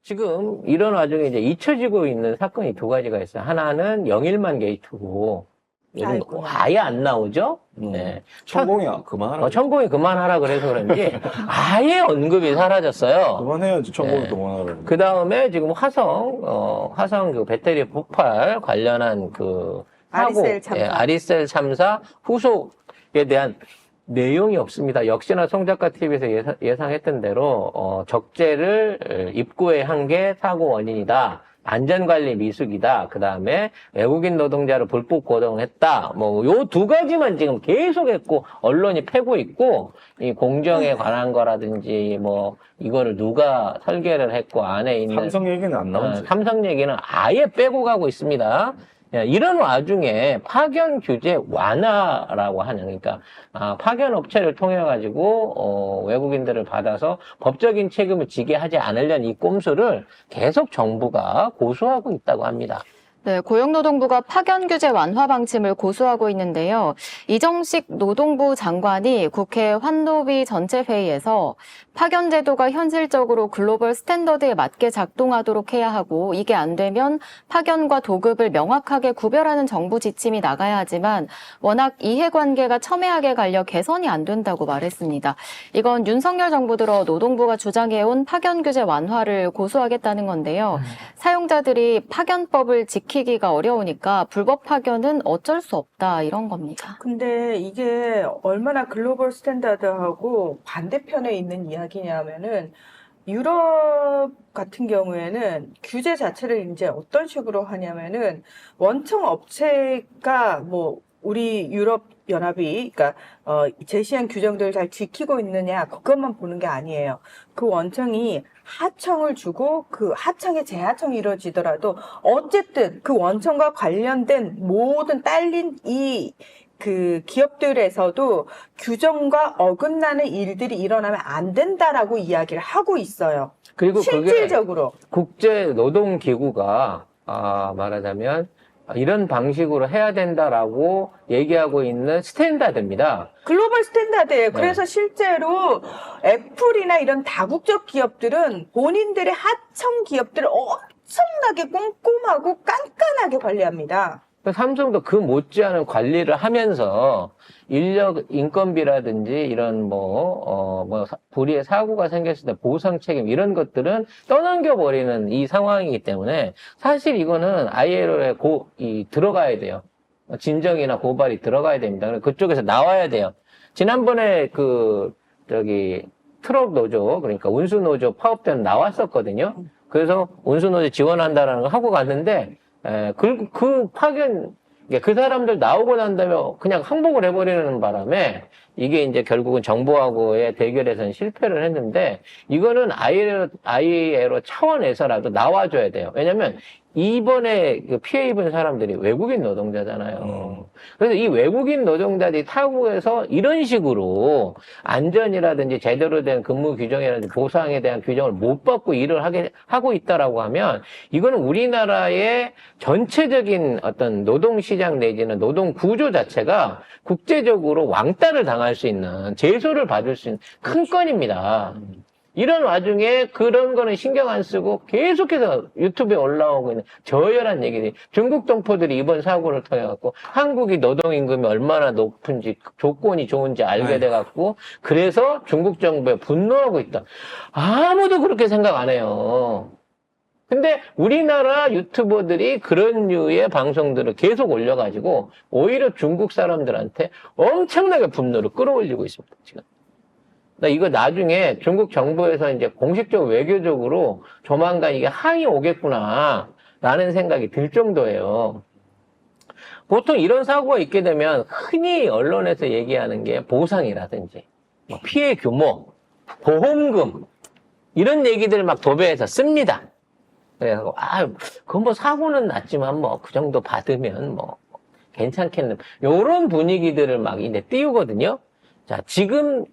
지금 이런 와중에 이제 잊혀지고 있는 사건이 두 가지가 있어요. 하나는 영일만 게이트고, 요즘 아이고. 아예 안 나오죠? 네. 천공이야 그만하라. 천공이 그만하라 그래서 그런지 아예 언급이 사라졌어요. 그만해야지 천공이 네. 그만하라. 그 다음에 지금 화성 그 배터리 폭발 관련한 그 사고, 아리셀 참사. 아리셀 참사 후속에 대한 내용이 없습니다. 역시나 송 작가 TV에서 예상했던 대로 적재를 입구에 한 게 사고 원인이다. 안전관리 미숙이다. 그 다음에 외국인 노동자를 불법 고용했다. 뭐 요 두 가지만 지금 계속했고 언론이 패고 있고 이 공정에 관한 거라든지 뭐 이거를 누가 설계를 했고 안에 있는 삼성 얘기는 안 나오지. 삼성 얘기는 아예 빼고 가고 있습니다. 이런 와중에 파견 규제 완화라고 하는, 그러니까, 파견 업체를 통해가지고, 외국인들을 받아서 법적인 책임을 지게 하지 않으려는 이 꼼수를 계속 정부가 고수하고 있다고 합니다. 네, 고용노동부가 파견 규제 완화 방침을 고수하고 있는데요. 이정식 노동부 장관이 국회 환노위 전체 회의에서 파견 제도가 현실적으로 글로벌 스탠더드에 맞게 작동하도록 해야 하고 이게 안 되면 파견과 도급을 명확하게 구별하는 정부 지침이 나가야 하지만 워낙 이해관계가 첨예하게 갈려 개선이 안 된다고 말했습니다. 이건 윤석열 정부 들어 노동부가 주장해온 파견 규제 완화를 고수하겠다는 건데요. 사용자들이 파견법을 지키기가 어려우니까 불법 파견은 어쩔 수 없다 이런 겁니다. 근데 이게 얼마나 글로벌 스탠다드하고 반대편에 있는 이야기냐면은 유럽 같은 경우에는 규제 자체를 이제 어떤 식으로 하냐면은 원청 업체가 뭐 우리 유럽 연합이 그러니까 제시한 규정들을 잘 지키고 있느냐 그것만 보는 게 아니에요. 그 원청이 하청을 주고 그 하청의 재하청이 이루어지더라도 어쨌든 그 원청과 관련된 모든 딸린 그 기업들에서도 규정과 어긋나는 일들이 일어나면 안 된다라고 이야기를 하고 있어요. 그리고 실질적으로. 그게 국제노동기구가, 말하자면, 이런 방식으로 해야 된다라고 얘기하고 있는 스탠다드입니다. 글로벌 스탠다드예요. 네. 그래서 실제로 애플이나 이런 다국적 기업들은 본인들의 하청 기업들을 엄청나게 꼼꼼하고 깐깐하게 관리합니다. 삼성도 그 못지않은 관리를 하면서 인력 인건비라든지 이런 불의의 사고가 생겼을 때 보상 책임 이런 것들은 떠넘겨 버리는 이 상황이기 때문에 사실 이거는 ILO에 들어가야 돼요. 진정이나 고발이 들어가야 됩니다. 그래서 그쪽에서 나와야 돼요. 지난번에 트럭 노조, 그러니까 운수 노조 파업 때는 나왔었거든요. 그래서 운수 노조 지원한다라는 거 하고 갔는데 그 파견, 그 사람들 나오고 난 다음에 그냥 항복을 해버리는 바람에 이게 이제 결국은 정부하고의 대결에서는 실패를 했는데 이거는 ILO 차원에서라도 나와줘야 돼요. 왜냐면 이번에 피해 입은 사람들이 외국인 노동자잖아요. 그래서 이 외국인 노동자들이 타국에서 이런 식으로 안전이라든지 제대로 된 근무 규정이라든지 보상에 대한 규정을 못 받고 일을 하고 있다라고 하면 이거는 우리나라의 전체적인 어떤 노동시장 내지는 노동 구조 자체가 국제적으로 왕따를 당할 수 있는 제소를 받을 수 있는 큰 건입니다. 이런 와중에 그런 거는 신경 안 쓰고 계속해서 유튜브에 올라오고 있는 저열한 얘기들이 중국 동포들이 이번 사고를 통해 갖고 한국이 노동임금이 얼마나 높은지 조건이 좋은지 알게 돼 갖고 그래서 중국 정부에 분노하고 있다. 아무도 그렇게 생각 안 해요. 근데 우리나라 유튜버들이 그런 류의 방송들을 계속 올려가지고 오히려 중국 사람들한테 엄청나게 분노를 끌어올리고 있습니다, 지금. 이거 나중에 중국 정부에서 이제 공식적 외교적으로 조만간 이게 항의 오겠구나, 라는 생각이 들 정도예요. 보통 이런 사고가 있게 되면 흔히 언론에서 얘기하는 게 보상이라든지, 피해 규모, 보험금, 이런 얘기들 막 도배해서 씁니다. 그래서, 그건 뭐 사고는 났지만 그 정도 받으면 괜찮겠네. 요런 분위기들을 막 이제 띄우거든요. 자, 지금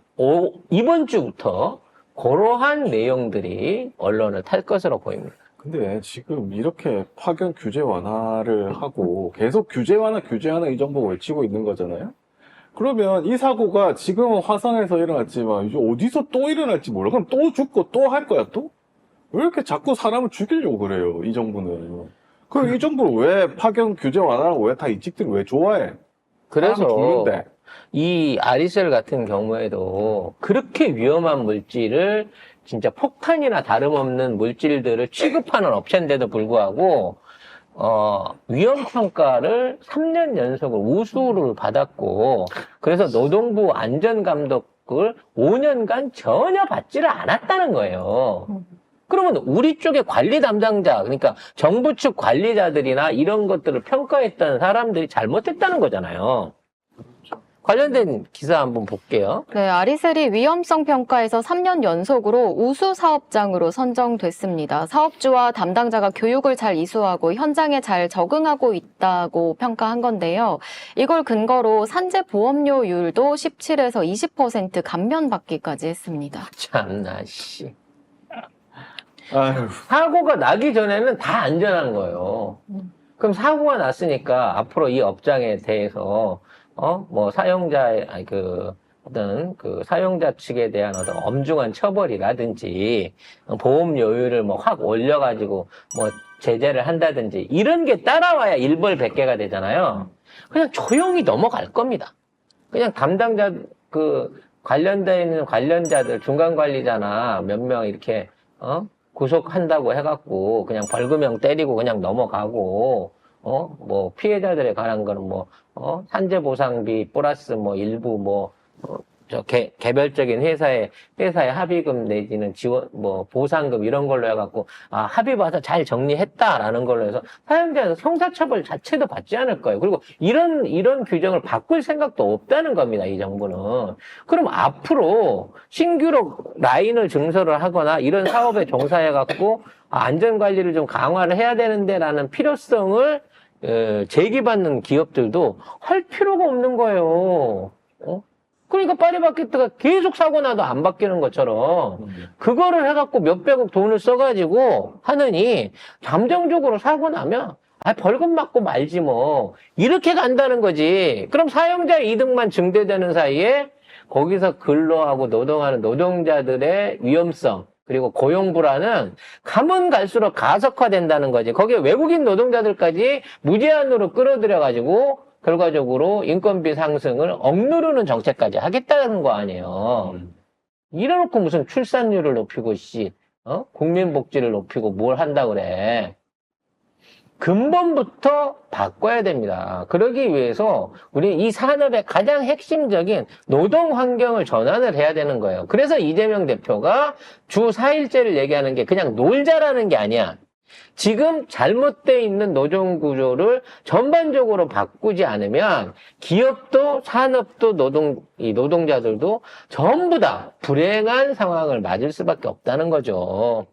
이번 주부터 그러한 내용들이 언론을 탈 것으로 보입니다. 근데 지금 이렇게 파견 규제 완화를 하고 계속 규제 완화 이 정도 외치고 있는 거잖아요. 그러면 이 사고가 지금은 화성에서 일어났지만 이제 어디서 또 일어날지 몰라. 그럼 또 죽고 또 할 거야 또? 왜 이렇게 자꾸 사람을 죽이려고 그래요, 이 정부는. 그럼 이 정부를 왜 파견 규제 완화를 왜 다 이직들을 왜 좋아해? 그래서 사람 죽는데. 이 아리셀 같은 경우에도 그렇게 위험한 물질을 진짜 폭탄이나 다름없는 물질들을 취급하는 업체인데도 불구하고 위험 평가를 3년 연속으로 우수를 받았고 그래서 노동부 안전감독을 5년간 전혀 받지를 않았다는 거예요. 그러면 우리 쪽의 관리 담당자, 그러니까 정부 측 관리자들이나 이런 것들을 평가했던 사람들이 잘못했다는 거잖아요. 관련된 기사 한번 볼게요. 네, 아리셀이 위험성 평가에서 3년 연속으로 우수 사업장으로 선정됐습니다. 사업주와 담당자가 교육을 잘 이수하고 현장에 잘 적응하고 있다고 평가한 건데요. 이걸 근거로 산재 보험료율도 17에서 20% 감면받기까지 했습니다. 참나 씨. 아휴, 사고가 나기 전에는 다 안전한 거예요. 그럼 사고가 났으니까 앞으로 이 업장에 대해서 뭐 사용자의 어떤 그 사용자 측에 대한 어떤 엄중한 처벌이라든지 보험료율을 뭐 확 올려가지고 뭐 제재를 한다든지 이런 게 따라와야 일벌백계가 되잖아요. 그냥 조용히 넘어갈 겁니다. 그냥 담당자 관련되어 있는 관련자들 중간 관리자나 몇 명 이렇게 구속한다고 해갖고 그냥 벌금형 때리고 그냥 넘어가고 뭐 피해자들에 관한 거는 뭐 산재보상비 플러스 뭐 일부 개별적인 회사의 합의금 내지는 지원 뭐 보상금 이런 걸로 해갖고 합의 봐서 잘 정리했다라는 걸로 해서 사용자에서 형사처벌 자체도 받지 않을 거예요. 그리고 이런 규정을 바꿀 생각도 없다는 겁니다. 이 정부는. 그럼 앞으로 신규로 라인을 증설을 하거나 이런 사업에 종사해갖고 안전관리를 좀 강화를 해야 되는데라는 필요성을 제기받는 기업들도 할 필요가 없는 거예요. 그러니까 파리바게뜨가 계속 사고 나도 안 바뀌는 것처럼 그거를 해갖고 몇백억 돈을 써가지고 하느니 잠정적으로 사고 나면 벌금 맞고 말지 뭐 이렇게 간다는 거지. 그럼 사용자 이득만 증대되는 사이에 거기서 근로하고 노동하는 노동자들의 위험성 그리고 고용 불안은 가면 갈수록 가속화된다는 거지. 거기에 외국인 노동자들까지 무제한으로 끌어들여가지고 결과적으로 인건비 상승을 억누르는 정책까지 하겠다는 거 아니에요. 이래놓고 무슨 출산율을 높이고 국민복지를 높이고 뭘 한다 그래. 근본부터 바꿔야 됩니다. 그러기 위해서 우리 이 산업의 가장 핵심적인 노동 환경을 전환을 해야 되는 거예요. 그래서 이재명 대표가 주 4일제를 얘기하는 게 그냥 놀자라는 게 아니야. 지금 잘못되어 있는 노동 구조를 전반적으로 바꾸지 않으면 기업도 산업도 노동자들도 전부 다 불행한 상황을 맞을 수밖에 없다는 거죠.